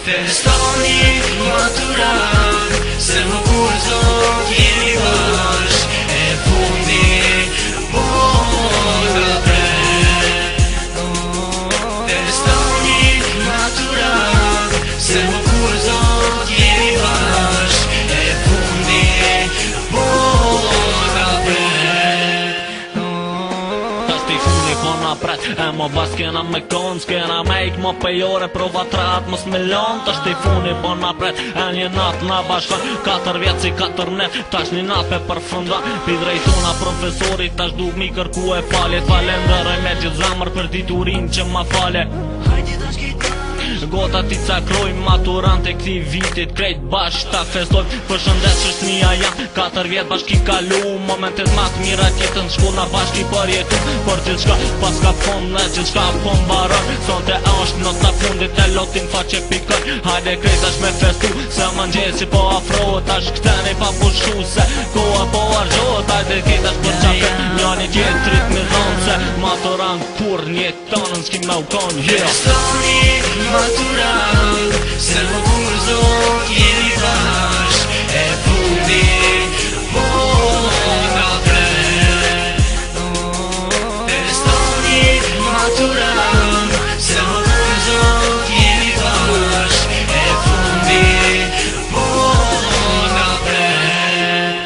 Festoni maturat, se më kur zot jemi bashk, e fundi boga pret. Festoni maturat, se më kur zot jemi bashk, e fundi boga pret. Tash t'i fundi po na pret, e mo bas kena me kon, s'kena me ik mo pejore, prova trat mos me lon. Tash t'i fundi po na pret, e një nat na bashkon, 4 vjet si 4 net, tash një nat pe përfundon. Pi drejtona profesori, tash du mi kërku e falje, falenderoj me gjithë zamër për diturin që ma fale. Gota ti cakroj maturant e këti vitit, krejt bashk ta festoj. Përshëndet qështënia jam, 4 vjet bashk i kalu, momentet ma të mira tjetën shkolla bashk i përjetu. Për gjithë shka pas ka fond dhe gjithë shka po mbaron, sonte është nota fundit e lotin faqe pikër. Hajde krejt është me festu, se më ngjesi po afrohet, tash këteni pa pushu se koha po argjohet. Hajde krejt është për qafe, njani tjetrit me dhonë, se maturant kur njetonën s'kim me u konë, Festoni maturat, se më kur zot jemi bashk, e fundi boga pret. Festoni maturat, se më kur zot jemi bashk, e fundi boga pret.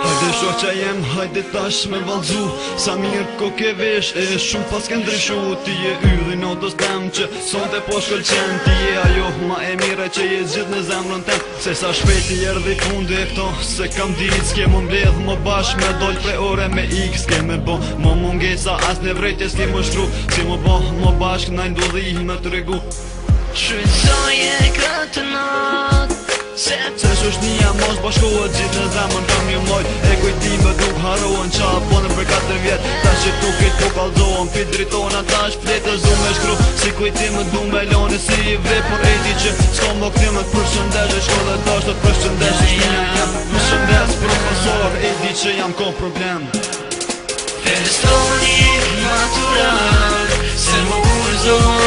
Hajde shoqa jem, hajde tash me valzu, sa mirë ko ke vesh, e shumë pas ke ndryshu. Ti je ylli notës tem që sonte po shkëlqen, ti je ajo ma e mire që je gjithë në zemrën tem. Se sa shpejt i erdhi fundi e këto, se kam dit s'ke më mbledh më bashk, me doll prej ore me x, s'ke me bo më mungesa as në vrejtje s'ke më shtru, si më bo më bashk na ndudhi me të regu. Shfrytzoje këtë natë, Se shoshnia mos bashkohet gjithë në zemën kam një moj, e kujtime duk harohen qa ponën për 4 vjet. Tash që tukit po kalzohen, pi dritona tash fletës du me shkru, si kujtime du me loni si i vre. Por e di që s'ko më këtime të përshëndesh, e shko dhe tash të përshëndesh. Shnia jam përshëndes profesor, e di që jam ko problem. festoni maturat, se më kur zot